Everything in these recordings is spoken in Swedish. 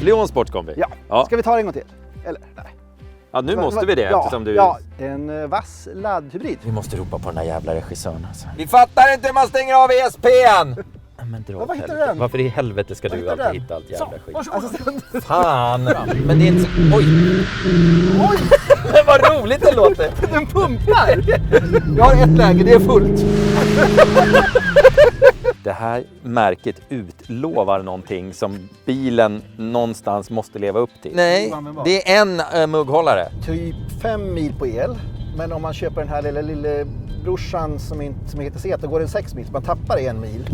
Leon Sportskombi. Ja. Ska vi ta det en gång till? Eller nej. Ja, nu måste vi det eftersom du... Ja, en vass laddhybrid. Vi måste ropa på den där jävla regissören alltså. Vi fattar inte hur man stänger av ESP:n! Men dra vad hittar du den? Varför i helvete ska du alltid hitta allt jävla skit? Alltså, Fan! Men det är inte så... Oj! Vad roligt det låter! den pumpar! Jag har ett läge, det är fullt. Det här märket utlovar någonting som bilen någonstans måste leva upp till. Nej, det är en mugghållare. Typ 5 mil på el. Men om man köper den här lilla brorsan som heter Zeta, då går den 6 mil. Så man tappar 1 mil.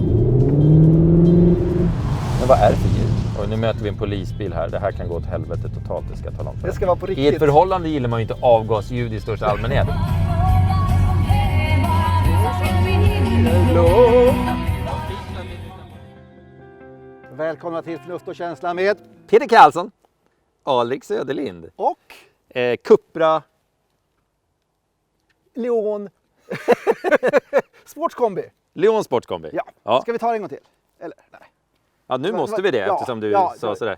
Men vad är det för ljud? Och nu möter vi en polisbil här. Det här kan gå åt helvete totalt, det ska jag tala om för. Det ska vara på riktigt. I ett förhållande gillar man ju inte avgasljud i största allmänhet. Hello. Välkomna till Förnuft och känsla med Peter Karlsson, Alrik Söderlind och Cupra Leon Sportskombi. Leon Sportskombi. Ja. Ska vi ta det en gång till? Eller nej. Ja, nu måste vi det eftersom du sa sådär.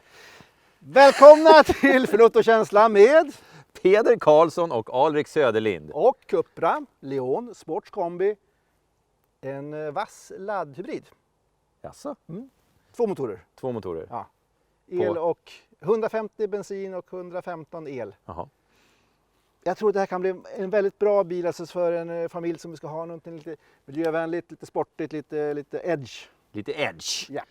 Välkomna till Förnuft och känsla med Peter Karlsson och Alrik Söderlind. och Cupra Leon Sportskombi. En vass laddhybrid. Jaså? 2 motorer. 2 motorer. Ja. El och 150 bensin och 115 el. Jaha. Jag tror det här kan bli en väldigt bra bil alltså för en familj som ska ha någonting lite miljövänligt, lite sportigt, lite edge. Lite edge. Ja.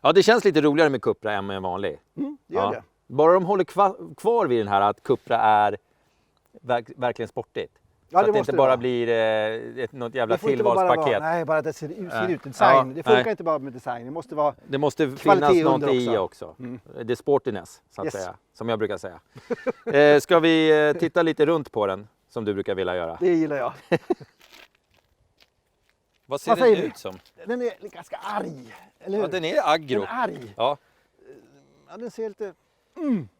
Ja, det känns lite roligare med Cupra än med en vanlig. Det gör det. Bara de håller kvar vid den här att Cupra är verkligen sportigt. Ja, så att det inte bara blir något jävla tillvalspaket. Nej, bara att det ser ut. Design. Det funkar inte bara med design. Det måste finnas något i också. Det är sportiness, så att säga. Som jag brukar säga. Ska vi titta lite runt på den, som du brukar vilja göra? Det gillar jag. Vad ser den ut som? Den är ganska arg, eller hur? Ja, den är aggro. Den är arg. Ja. Ja, den ser lite...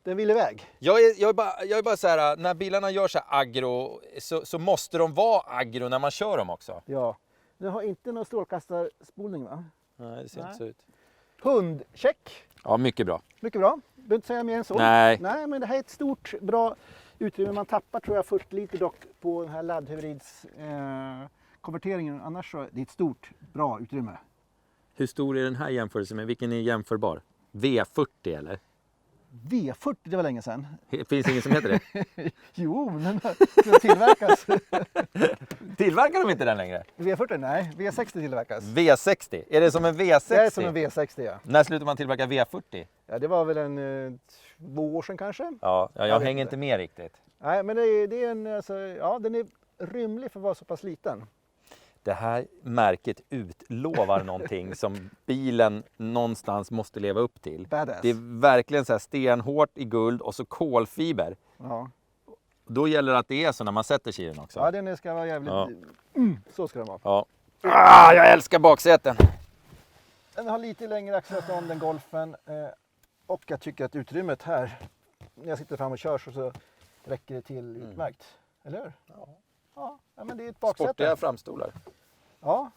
den vill iväg. Jag är bara så här, när bilarna gör så här aggro så måste de vara aggro när man kör dem också. Ja. Den har inte någon strålkastarspolning, va? Nej, det ser inte så ut. Hundcheck. Ja, mycket bra. Mycket bra. Behöver inte säga mer än så. Nej, men det här är ett stort, bra utrymme. Man tappar tror jag 40 liter dock på den här laddhybrids konverteringen. Annars så det är ett stort, bra utrymme. Hur stor är den här jämförelsen med? Vilken är jämförbar? V40 eller? V40, det var länge sedan. Finns det ingen som heter det? Jo, men den tillverkas. Tillverkar de inte den längre? V40, nej. V60 tillverkas. V60? Är det som en V60? Det är som en V60, ja. När slutar man tillverka V40? Ja, det var väl 2 år sedan kanske. Ja, jag hänger inte med riktigt. Nej, men det är en, alltså, ja, den är rymlig för att vara så pass liten. Det här märket utlovar någonting som bilen någonstans måste leva upp till. Badass. Det är verkligen så här stenhårt i guld och så kolfiber. Ja. Då gäller det att det är så när man sätter sig i den också. Ja, den ska vara jävligt... Ja. Så ska den vara. Ja. Jag älskar baksäten. Den har lite längre axelstånd än Golfen. Och jag tycker att utrymmet här, när jag sitter fram och kör så räcker det till utmärkt. Eller hur? Ja, men det är ett baksäte. Sportiga framstolar. Ja.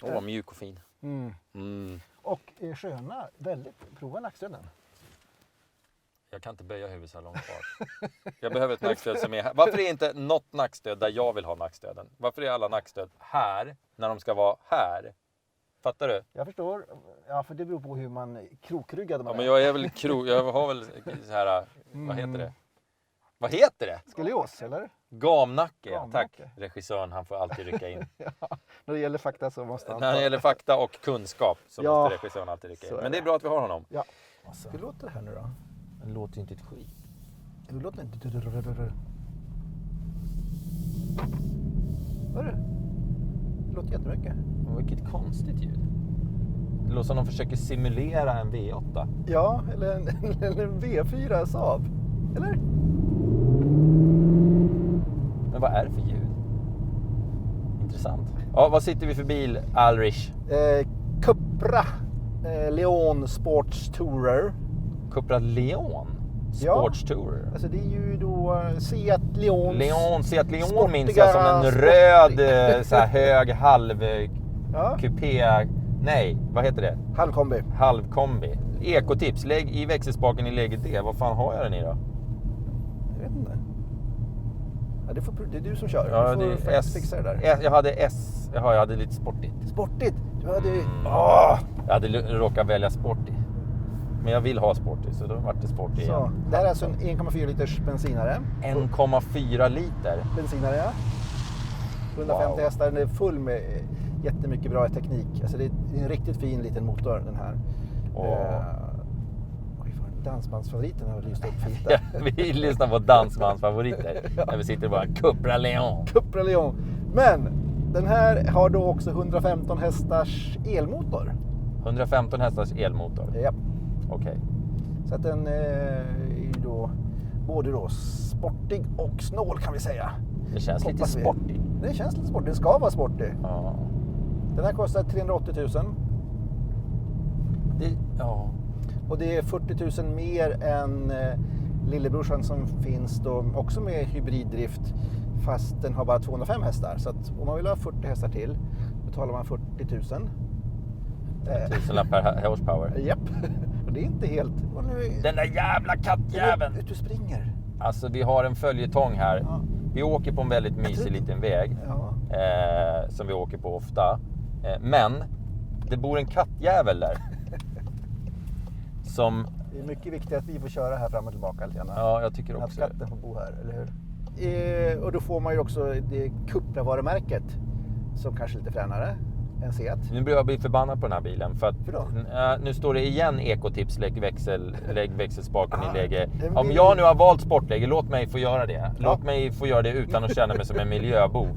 Åh, mjuk och fin. Och sköna, väldigt. Prova nackstöden. Jag kan inte böja huvudet så långt kvar. Jag behöver ett nackstöd som är här. Varför är inte något nackstöd där jag vill ha nackstöden? Varför är alla nackstöd här när de ska vara här? Fattar du? Jag förstår. Ja, för det beror på hur man krokryggad man är. Men jag är väl jag har väl så här, vad heter det? Vad heter det? Skolios, eller? Gamnacke, tack. Regissören, han får alltid rycka in. Ja, när det gäller fakta så måste han... När det gäller fakta och kunskap så måste regissören alltid rycka in. Men det är bra att vi har honom. Ja. Hur låter det här nu då? Det låter ju inte ett skit. Det låter inte... Vad är det? Det låter jättemycket. Vilket konstigt ljud. Det låter som de försöker simulera en V8. Ja, eller en V4 Saab. Eller? Men vad är det för ljud? Intressant. Ja, vad sitter vi för bil, Alrich? Cupra Leon Sports Tourer. Cupra Leon Sports Tourer? Alltså det är ju då Seat Leon minns jag som en röd så här hög halv kupé. Nej, vad heter det? Halvkombi. Ekotips, lägg i växelspaken i läge D. Vad fan har jag den i då? Jag vet inte. Ja, det är du som kör. Ja, du får det är S. fixa det där. Jag hade S. Jaha, jag hade lite sportigt. Sportigt! Du hade... Jag hade råkat välja sportigt. Men jag vill ha sportigt, så då vart det sportigt Så, igen. det här är alltså en 1,4 liters bensinare. 1,4 liter. Bensinare, ja. 150 hästar, den är full med jättemycket bra teknik. Alltså det är en riktigt fin liten motor den här. Dansbandsfavoriten har lyst upp fint där. Ja, vi lyssnar på dansbandsfavoriter. När vi sitter bara Cupra Leon. Cupra Leon. Men den här har då också 115 hästars elmotor. 115 hästars elmotor. Ja. Okej. Så att den är ju då både då sportig och snål kan vi säga. Det känns lite Hoppas vi. sportig. Det känns lite sportig. Den ska vara sportig. Ja. Den här kostar 380 000. Ja. Och det är 40 000 mer än lillebrorsan som finns då också med hybriddrift. Fast den har bara 205 hästar. Så att om man vill ha 40 hästar till betalar man 40 000. 1000 per horsepower. Japp. Och det är inte helt... Och nu... Den där jävla kattjäveln! Ut och springer. Alltså vi har en följetong här. Ja. Vi åker på en väldigt mysig liten väg. Ja. Som vi åker på ofta. Men det bor en kattjävel där. Som... Det är mycket viktigt att vi får köra här fram och tillbaka lite grann. Ja, jag tycker Att också katten får bo här, eller hur? Och då får man ju också det Cupra-varumärket som kanske är lite fränare än Seat. Nu börjar jag bli förbannad på den här bilen. För att då? nu står det igen ekotips, lägg växelspaken i läge. Om vill- jag nu har valt sportläge, låt mig få göra det. Låt mig få göra det utan att känna mig som en miljöbov.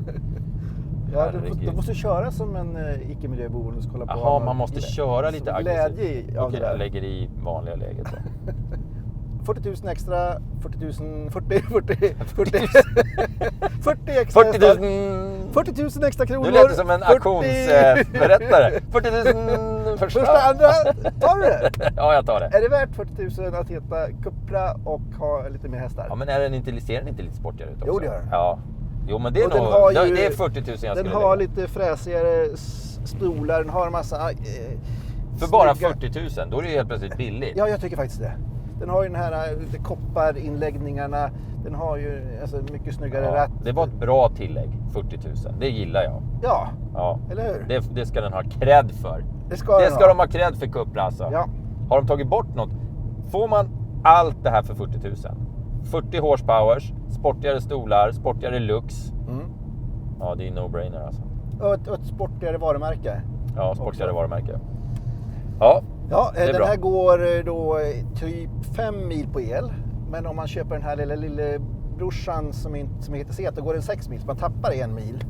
Ja, Herregud. du måste köra som en icke-miljöbo och kolla på. Jaha, man måste köra lite som aggressivt. glädje av Okej, det där. jag lägger i vanliga läget då. 40 000 extra, 40 extra 40 hästar. 000... 40 000 extra kronor. Nu lät det som en auktionsberättare. 40 000 Första, andra, tar du det? Ja, jag tar det. Är det värt 40 000 att heta Cupra och ha lite mer hästar? Ja, men ser den inte lite sportigare ut också? Jo, det gör den. Ja. Jo, men det är Och den nog... har ju- det är 40 000 jag skulle Den lägga. har lite fräsigare stolar, den har en massa... För bara snygga- 40 000, då är det ju helt plötsligt billigt. Ja, jag tycker faktiskt det. Den har ju den här lite kopparinläggningarna. Den har ju alltså, mycket snyggare ratt. Det var ett bra tillägg, 40 000. Det gillar jag. Ja, Ja. eller hur? Det ska den ha cred för. Det ska Det den ska ha. de ha cred för Cupra alltså. Ja. Har de tagit bort något? Får man allt det här för 40 000? 40 horsepowers, sportigare stolar, sportigare looks. Mm. Ja, det är no-brainer alltså. Och ett sportigare varumärke. Ja, sportigare Också. varumärke. Ja, Ja, Det är den bra. här går då typ 5 mil på el. Men om man köper den här lilla brorsan som heter Seat, då går den 6 mil. Så man tappar 1 mil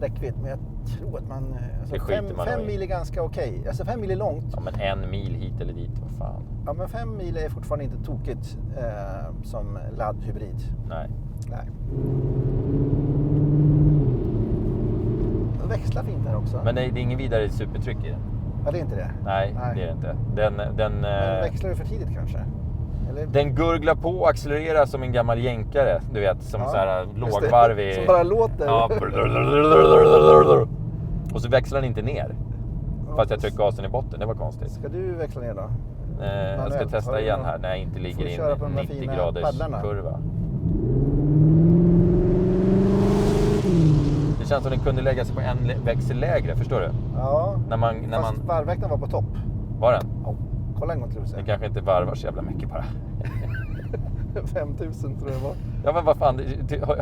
räckvidd. Men jag tror att man... Det skiter man nog 5 i. mil är ganska okej. Alltså 5 mil är långt. ja, men 1 mil hit eller dit, vad fan. Ja, men 5 mil är fortfarande inte tokigt som laddhybrid. Nej. Nej. Den växlar fint här också. Men det är ingen vidare supertryck i den. Ja, det är inte det. Nej, det är det inte. Men växlar du för tidigt kanske? Eller? Den gurglar på och accelererar som en gammal jänkare. Du vet, som så här just det. lågvarv i... Som bara låter. Ja. Och så växlar den inte ner. Fast jag trycker gasen i botten, det var konstigt. Ska du växla ner då? Jag ska Manuellt. Har testa du igen någon- här när jag inte ligger Får du i köra på en de där 90 fina graders paddlarna? kurva. Det känns som den kunde lägga sig på en växel lägre, förstår du? Ja, När man fast varvväkten var på topp. var den? Ja. Kolla en gång till, Den kanske inte varvar så jävla mycket bara. 5000 tror jag det var. Ja, men vad fan,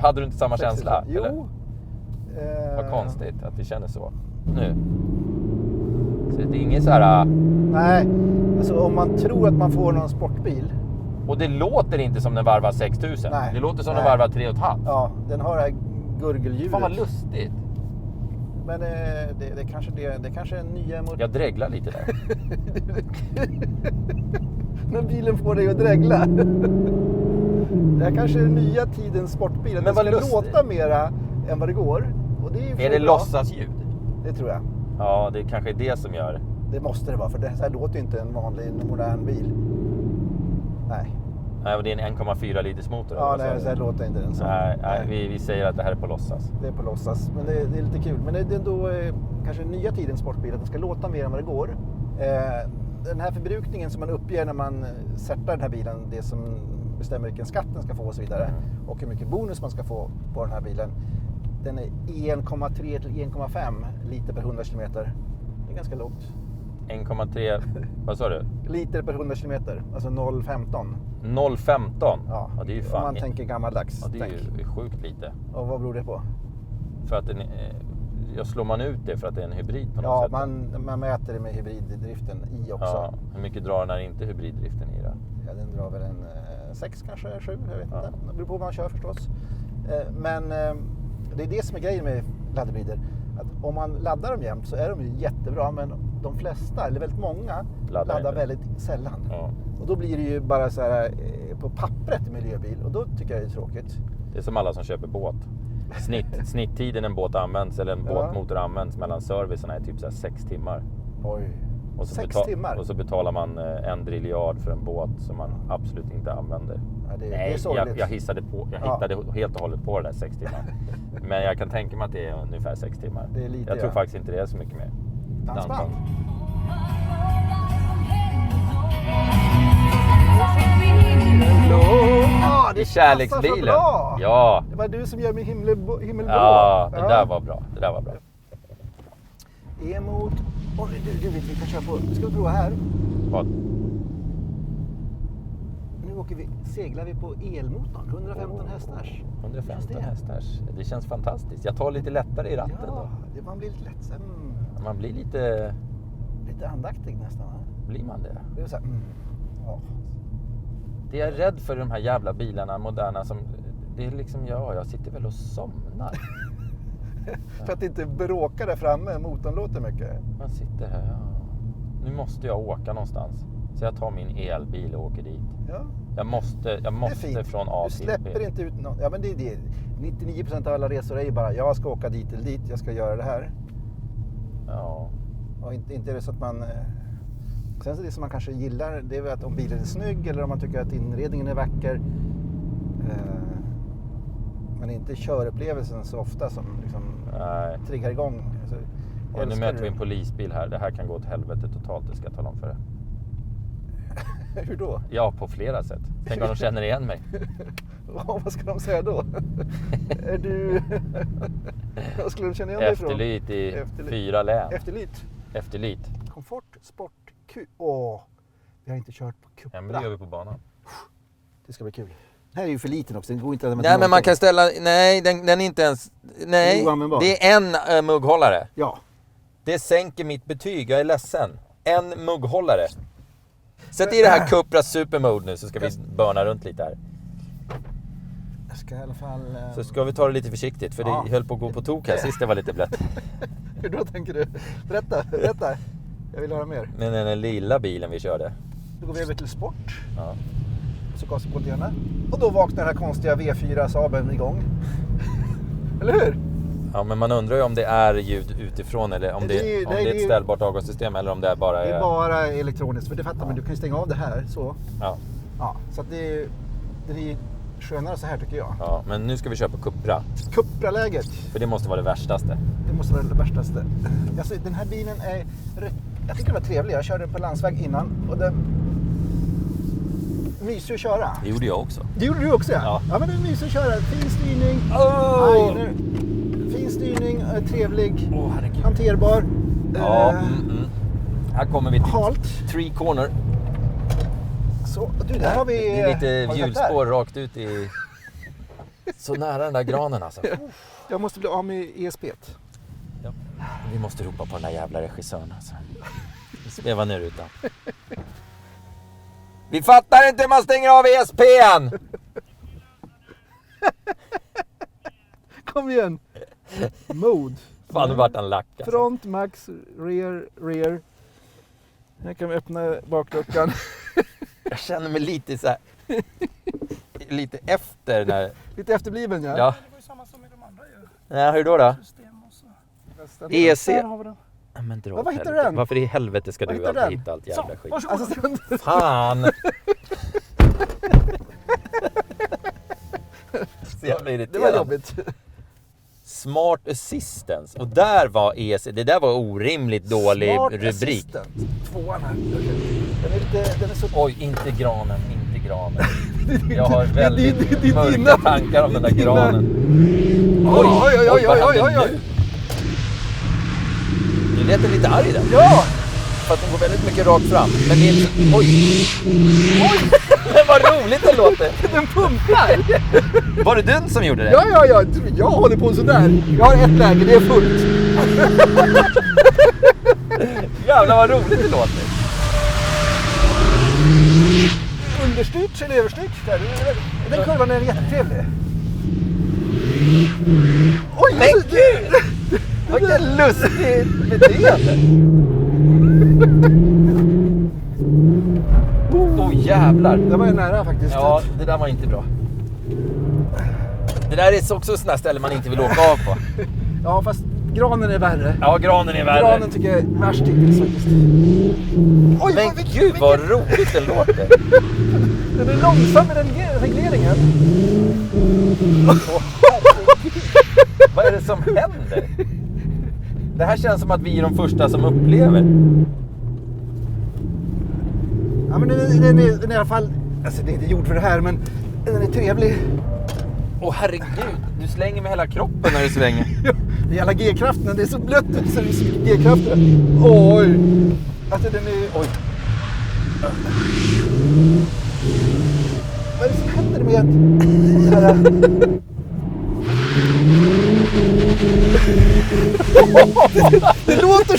hade du inte samma känsla? Jo. Eller? Vad konstigt att det kändes så. Nu. Så det är ingen så här... Nej, alltså om man tror att man får någon sportbil. Och det låter inte som den varvar 6000. Nej. Det låter som Nej. den varvar 3,5. Ja, den har det här gurgeldjuret. Fan vad lustigt. Men det kanske är nya Jag dreglar lite där. när bilen får dig att dregla. Det här kanske är nya tidens sportbil. Att Men det vad ska lustigt. låta mera än vad det går. Och det är, Är det låtsasljud? Det tror jag. Ja, det kanske är det som gör. Det måste det vara, för det här låter ju inte en vanlig modern bil. Nej. Nej, men det är en 1,4 liters motor. Ja, eller vad nej, sa så här du? låter inte den så. Nej, vi säger att det här är på låtsas. Det är på låtsas, men det är lite kul. Men det är ändå kanske nya tidens sportbil, att den ska låta mer än vad det går. den här förbrukningen som man uppger när man sätter den här bilen, det som bestämmer vilken skatt den ska få och så vidare, och hur mycket bonus man ska få på den här bilen, den är 1,3 till 1,5 liter per 100 kilometer. Det är ganska lågt. 1,3, vad sa du? Liter per 100 kilometer, alltså 0,15. 0,15? Ja, det är ju om fan... man tänker gammaldags. Ja, det är ju sjukt lite. Och vad beror det på? För att slår man ut det för att det är en hybrid på något sätt? Ja, man mäter det med hybriddriften i också. Ja, hur mycket drar den här inte hybriddriften i då? Ja, den drar väl en 6 kanske, 7, jag vet inte. Det beror på vad man kör förstås. Men det är det som är grejen med laddhybrider. Att om man laddar dem jämt så är de ju jättebra, men de flesta, eller väldigt många, laddar väldigt sällan. Ja. Och då blir det ju bara så här på pappret miljöbil, och då tycker jag det är tråkigt. Det är som alla som köper båt. Snitttiden en båt används, eller en båtmotor används mellan servicerna är typ så här 6 timmar. Oj. Och så 6 timmar? Och så betalar man 1 driljard för en båt som man absolut inte använder. Ja, det Nej, är jag hittade helt och hållet på det där 6 timmar. Men jag kan tänka mig att det är ungefär 6 timmar. Det är lite, jag tror faktiskt inte det är så mycket mer. Dansband. Ja, det är kärleksbilen. Bra. Ja. Det var du som gör min himmelblå. Ja, det där var bra. Det där var bra. Emot. Du vet, vi kan köra på. Ska vi prova här? Vad? Nu seglar vi på elmotorn. 115 hästars. 115 hästars. Det känns fantastiskt. Jag tar lite lättare i ratten då. Ja, man blir lite lättsam. Man blir lite andaktig nästan. Blir man det? Det är så här, ja. Det är jag rädd för, de här jävla bilarna moderna som... Det är liksom, jag sitter väl och somnar. För att det inte bråkar där framme, motorn låter mycket. Man sitter här, ja. Nu måste jag åka någonstans. Så jag tar min elbil och åker dit. Ja. Jag måste från A till B. Du släpper inte ut någon. Ja, men det är det. 99% av alla resor är ju bara, jag ska åka dit eller dit, jag ska göra det här. Ja. Och inte är det så att man... Sen så det som man kanske gillar, det är väl att om bilen är snygg eller om man tycker att inredningen är vacker. Men inte körupplevelsen så ofta som liksom triggar igång. Alltså, och nu möter vi en polisbil här. Det här kan gå åt helvete totalt, det ska jag tala om för det. Hur då? Ja, på flera sätt. Tänk om de känner igen mig. Vad ska de säga då? Är du... Vad skulle de känna igen dig ifrån? Efterlyt i 4 län. Efterlyt. Komfort, sport, vi har inte kört på Cupra. Ja, men det gör vi på banan. Det ska bli kul. Den här är ju för liten också, den går inte att Nej, men man kan ställa... Nej, den är inte ens... Nej, det är en mugghållare. Ja. Det sänker mitt betyg, jag är ledsen. En mugghållare. Sätt i det här Cupra Supermode nu så ska vi börna runt lite här. Jag ska i alla fall... Så ska vi ta det lite försiktigt, för det höll på att gå på tok här sist det var lite blött. Hur då tänker du? Berätta. Jag vill höra mer. Men den lilla bilen vi körde. Då går vi över till sport. Ja. Så gasar på lite grann. Och då vaknar den här konstiga V4 Saaben igång. Eller hur? Ja, men man undrar ju om det är ljud utifrån eller om det är ett ställbart avgassystem eller om det bara är... Det är bara elektroniskt, för det fattar man. Du kan ju stänga av det här så. Ja, så att det är skönare så här tycker jag. Ja, men nu ska vi köpa Cupra. Cupra-läget. För det måste vara det värstaste. Det måste vara det värstaste. Alltså, den här bilen är jag tycker den var trevlig. Jag körde den på landsväg innan och den mysig att köra. Det gjorde jag också. Det gjorde du också, ja. Ja, men det är mysig att köra. Fin styrning. Fin styrning, trevlig, hanterbar. Ja, Här kommer vi till halt. 3 corner. Så, där har vi... Det är lite hjulspår rakt ut i... Så nära den där granen alltså. Jag måste bli av med ESP-t. Ja. Vi måste ropa på den där jävla regissören alltså. Speva ner utan. Vi fattar inte hur man stänger av ESP:n! Kom igen. Mode. Fan, nu vart han lack alltså. Front, max, rear. Här kan vi öppna bakluckan. Jag känner mig lite så här... lite efter när... Lite efterbliven, ja. Ja. Det var ju samma som i de andra ju. Ja, hur då? System och så. EC. Där har vi den. Ja, men dra vad åt hittar helvete. du den? Varför i helvete ska du alltid hitta allt jävla Så, skit? varsågod. Alltså, Fan! Så jävla det irriterande. var jobbigt. Smart Assistance. Och där var ESC, det där var orimligt dålig Smart rubrik. Assistant. 2:an här. Den är så... Oj, inte granen. Jag har väldigt det är mörka dina- tankar om den där dina- granen. Oj. Vad hände nu? Du lät lite arg där. Ja! För att den går väldigt mycket rakt fram. Men det är inte... Oj! Vad roligt det låter! Den pumpar! Var det den som gjorde det? Ja. Jag håller på sådär. Jag har ett läge, det är fullt. Jävlar vad roligt det låter. Understyrt eller överstyrt? Den kurvan är jättetrevlig. Oj, Men gud! Vilken lustig beteende! Jävlar! Det var ju nära faktiskt. Ja, det där var inte bra. Det där är också sådana ställen man inte vill åka av på. Ja, fast granen är värre. Ja, granen är värre. Granen tycker jag är värst hittills faktiskt. Oj, Men gud vad roligt det låter. Den är långsam med den regleringen. Vad är det som händer? Det här känns som att vi är de första som upplever. Ja, men den är i alla fall... Alltså det är inte gjord för det här, men den är trevlig. Åh herregud, du slänger med hela kroppen när du svänger. Det är alla G-krafterna, det är så blött ut så det är så mycket G-krafter. Oj! Alltså den är... Oj! Vad är det som händer med det här? Det låter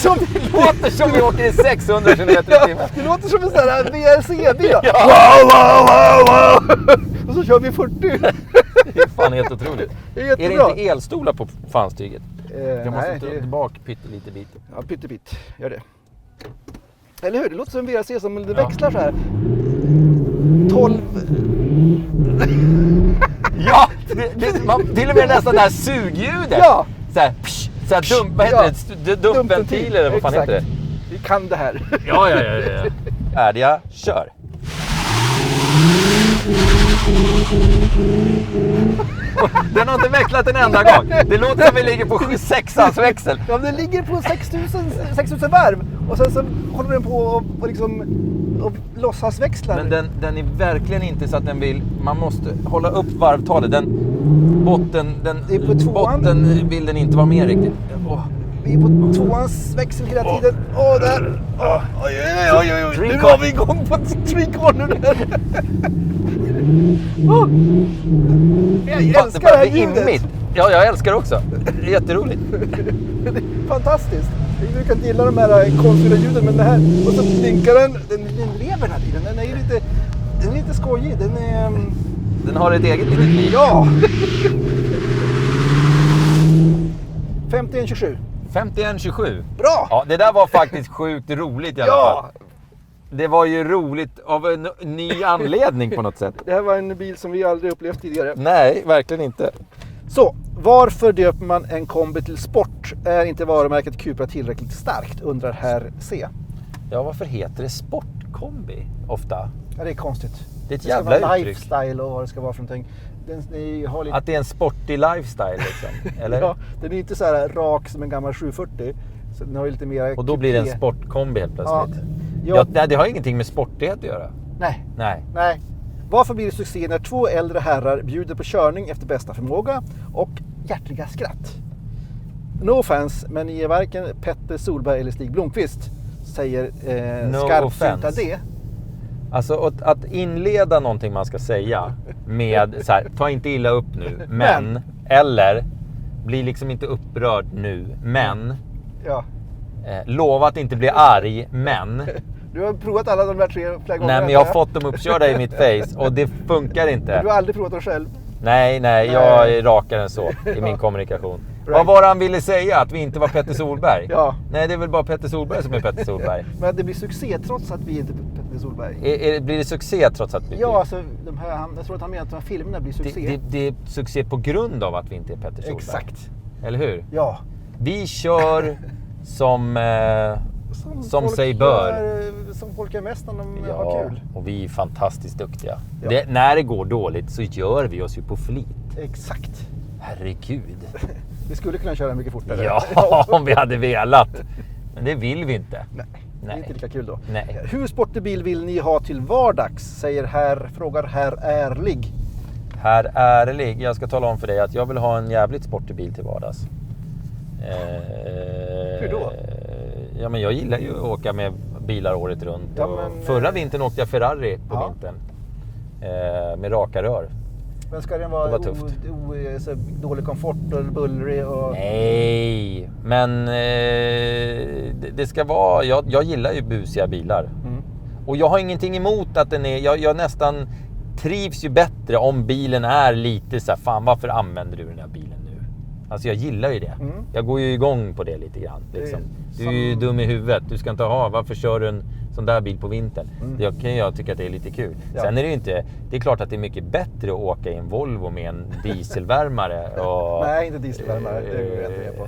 som vi åker i 600 km i timmen. Det låter som en sån här VRC-bil. Ja. Wow! Och så kör vi 40. Det är fan helt otroligt. Det är Är jättebra. det inte elstolar på fanstyget? Jag måste nej, ta det- tillbaka pyttelite bit. Ja, pyttepitt. Gör det. Eller hur? Det låter som en VRC som det växlar så här. 12... Ja! Till och med nästan det här sugljudet. Ja! Så här, psh, så här vad heter det? Dumpventil eller vad fan Exakt. heter det? Vi kan det här. Ja. Färdiga, kör! Den har inte växlat en enda gång. Det låter som vi ligger på 6ans växel. Ja, den ligger på 6000 varv. Och sen så håller den på och liksom och låtsasväxlar. Men den är verkligen inte så att den vill... Man måste hålla upp varvtalet. Det är på tvåan. Botten vill den inte vara med riktigt. Vi är på 2ans växel hela tiden. Åh, där! Oj. Nu var vi igång på 3 corner. Jag älskar det här ljudet. Ja, jag älskar det också. Det är jätteroligt. Fantastiskt. Jag brukar inte gilla de här konstiga ljuden, men det här... Och så blinkar den. Den lever den här tiden. Den är lite skojig. Den är... Den har ett eget litet liv. Ja! 51-27. 51-27. Bra! Ja, det där var faktiskt sjukt roligt i alla fall. Det var ju roligt av en ny anledning på något sätt. Det här var en bil som vi aldrig upplevt tidigare. Nej, verkligen inte. Så, varför döper man en kombi till sport? Är inte varumärket Cupra tillräckligt starkt? Undrar herr C. Ja, varför heter det sportkombi ofta? Ja, det är konstigt. Det är ett Det ska jävla vara uttryck. lifestyle och vad det ska vara för någonting. Den har lite... Att det är en sportig lifestyle liksom, eller? Ja, den är inte så här rak som en gammal 740. Så den har ju lite mer... Och då blir det en kupé. sportkombi helt plötsligt. Ja. Ja, det har ingenting med sportighet att göra. Nej. Nej. Varför blir det succé när 2 äldre herrar bjuder på körning efter bästa förmåga och hjärtliga skratt? No offense, men ni är varken Petter Solberg eller Stig Blomqvist, säger No skarpsynta offense. D. Alltså att inleda någonting man ska säga med så här, ta inte illa upp nu, men eller bli liksom inte upprörd nu, men Ja. lova att inte bli arg, men Du har provat alla de där 3 flera gånger. nej, men jag har fått dem uppkörda i mitt face och det funkar inte. Du har aldrig provat dem själv. Nej, jag är rakare än så i min kommunikation. Right. Vad var det han ville säga? Att vi inte var Petter Solberg? Ja. Nej, det är väl bara Petter Solberg som är Petter Solberg. Men det blir succé trots att vi inte är Petter Solberg. Blir det succé trots att vi... Ja, alltså, jag tror att han menar att de här filmerna blir succé. Det är succé på grund av att vi inte är Petter Solberg. Exakt. Eller hur? Ja. Vi kör som folk sig bör. Som folk är mest när de har Ja, kul. och vi är fantastiskt duktiga. Ja. När det går dåligt så gör vi oss ju på flit. Exakt. Herregud. Vi skulle kunna köra mycket fortare. Ja, om vi hade velat. Men det vill vi inte. Nej. Det är Nej. inte lika kul då. Nej. Hur sportig bil vill ni ha till vardags? Frågar herr Ärlig. Jag ska tala om för dig att jag vill ha en jävligt sportig bil till vardags. Hur då? Ja, men jag gillar ju att åka med bilar året runt. Ja, Och men, förra vintern åkte jag Ferrari på vintern. Med raka rör. Men ska den Det vara var tufft. så dålig komfort och bullrig? Och... Nej, men det ska vara... Jag gillar ju busiga bilar. Mm. Och jag har ingenting emot att den är... Jag nästan trivs ju bättre om bilen är lite så här, fan varför använder du den här bilen nu? Alltså jag gillar ju det. Mm. Jag går ju igång på det lite grann. Liksom. Det är Du är ju dum i huvudet. Du ska inte ha... Varför kör du en sån där bil på vintern? Mm. Jag kan ju tycka att det är lite kul. Ja. Sen är det ju inte... Det är klart att det är mycket bättre att åka i en Volvo med en dieselvärmare. Och, Nej, inte dieselvärmare. Det går jag inte med på.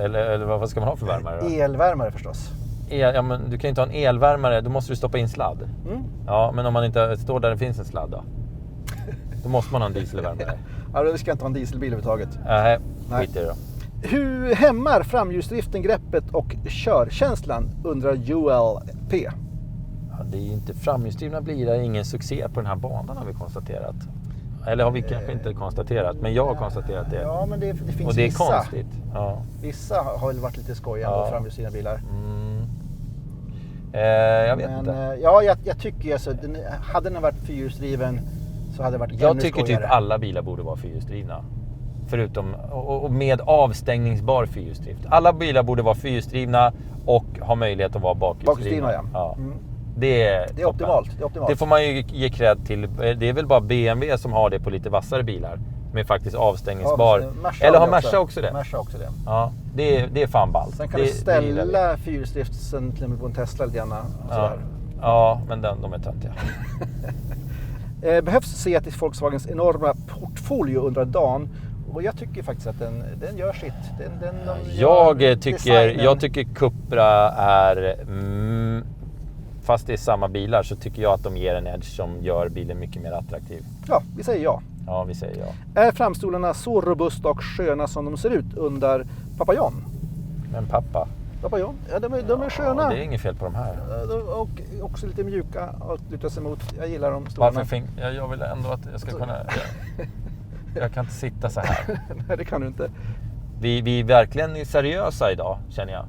Eller vad ska man ha för värmare då? Elvärmare förstås. Ja, men du kan ju inte ha en elvärmare, då måste du stoppa in sladd. Mm. Ja, men om man inte står där det finns en sladd då måste man ha en dieselvärmare. Ja, då ska jag inte ha en dieselbil överhuvudtaget. Nej, Nej. skit i det då. Hur hämmar framhjulsdriften greppet och körkänslan, undrar Joel P. Ja, det är ju inte framhjulsdrivna bilar, ingen succé på den här banan har vi konstaterat. Eller har vi kanske inte konstaterat, men jag har konstaterat det. Ja, men det finns och det är vissa. konstigt. Ja. Vissa har väl varit lite skojande Ja. framhjulsdrivna bilar. Jag vet Men inte. ja, jag tycker alltså, hade den varit fyrhjulsdriven så hade det varit Jag ännu tycker skojigare. typ alla bilar borde vara fyrhjulsdrivna. Förutom, och med avstängningsbar fyrhjulsdrift. Alla bilar borde vara fyrhjulsdrivna och ha möjlighet att vara bakhjulsdrivna. Ja. Mm. Det är Det är toppen. optimalt. Det är optimalt. Det får man ju ge cred till. Det är väl bara BMW som har det på lite vassare bilar. Med faktiskt avstängningsbar. Ja, Merca Eller har det Merca också det? Merca också det. Ja, det är fan ballt. Sen kan det, du ställa fyrhjulsdriften till och med på en Tesla lite grann. Ja. Sådär. Ja, men de är töntiga. Behövs se till Volkswagens enorma portfolio under dagen. Och jag tycker faktiskt att den gör sitt. Jag tycker Cupra är... fast det är samma bilar så tycker jag att de ger en edge som gör bilen mycket mer attraktiv. Ja, vi säger ja. Ja, vi säger ja. Är framstolarna så robusta och sköna som de ser ut, undrar Pappa John? Men pappa... Pappa John? Ja, de är sköna. Ja, det är inget fel på de här. Och också lite mjuka att luta sig mot. Jag gillar de stolarna. Jag vill ändå att jag ska kunna... Jag kan inte sitta så här. Nej, det kan du inte. Vi är verkligen seriösa idag, känner jag.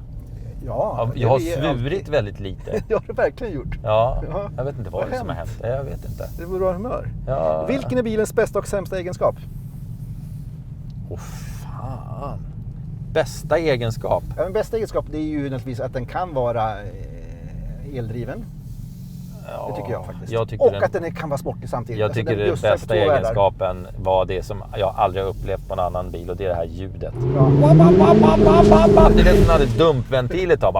Ja, Jag har det är svurit alltid. väldigt lite. Det har du verkligen gjort. Ja, Ja. jag vet inte vad Vad det är som har hänt? hänt. Jag vet inte. Det är bra humör. Ja. Vilken är bilens bästa och sämsta egenskap? Åh fan. Bästa egenskap? Ja, men bästa egenskap det är ju naturligtvis att den kan vara eldriven. Ja, Det tycker jag faktiskt. Jag tycker och den, att den kan vara sportig samtidigt. jag Alltså, tycker den den bjussar på bästa två världar. egenskapen var det som jag aldrig har upplevt på en annan bil och det är det här ljudet. Ja. Det är det som hade dumpventilet av.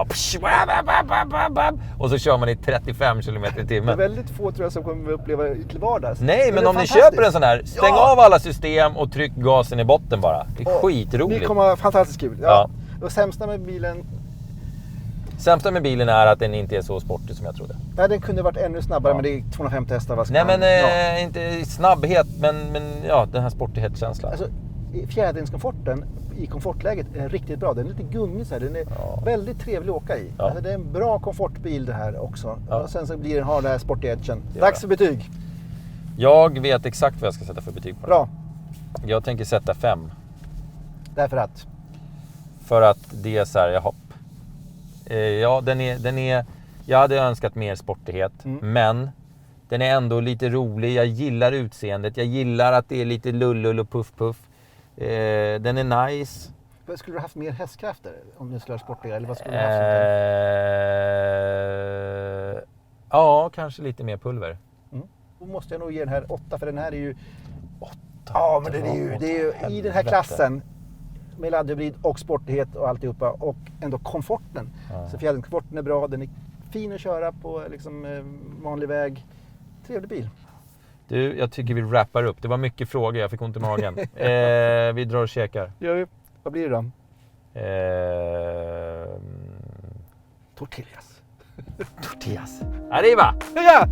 Och så kör man i 35 km i Det är timmen. väldigt få tror jag som kommer uppleva till vardags. Nej, men det är om ni fantastiskt. köper en sån här, stäng Ja. av alla system och tryck gasen i botten bara. Det är Och skitroligt. Det kommer vara fantastiskt kul. Ja. Och sämsta med bilen, Sämsta med bilen är att den inte är så sportig som jag trodde. nej, den kunde varit ännu snabbare Ja. men det är 250 hästar. Vad ska Nej, man- men ja. inte snabbhet, men ja, den här sportighetskänslan. Alltså, fjädringskomforten i komfortläget är riktigt bra. Den är lite gummig så här. Den är väldigt trevlig att åka i. Ja. Alltså, det är en bra komfortbil det här också. Ja. Och sen så blir den har den här sportiga edgen. Det Dags gör för betyg. Jag vet exakt vad jag ska sätta för betyg på den. Bra. Jag tänker sätta 5. Därför att. För att det är så här, jaha. Ja, den är... Jag hade önskat mer sportighet, men den är ändå lite rolig. Jag gillar utseendet. Jag gillar att det är lite lullull och puff-puff. Den är nice. Skulle du haft mer hästkrafter om den skulle vara sportigare? Eller vad skulle du haft? Ja, kanske lite mer pulver. Då måste jag nog ge den här 8 för den här är ju... 8? Ja, men det är ju i den här Helvete. klassen med laddhybrid och sportighet och alltihopa och ändå komforten. Ja. Så fjädringskomforten är bra, den är fin att köra på liksom, vanlig väg. Trevlig bil. Du, jag tycker vi wrappar upp. Det var mycket frågor, jag fick ont i magen. Vi drar och käkar. Gör vi. Vad blir det då? Eh, Tortillas. tortillas. Arriba! Ja!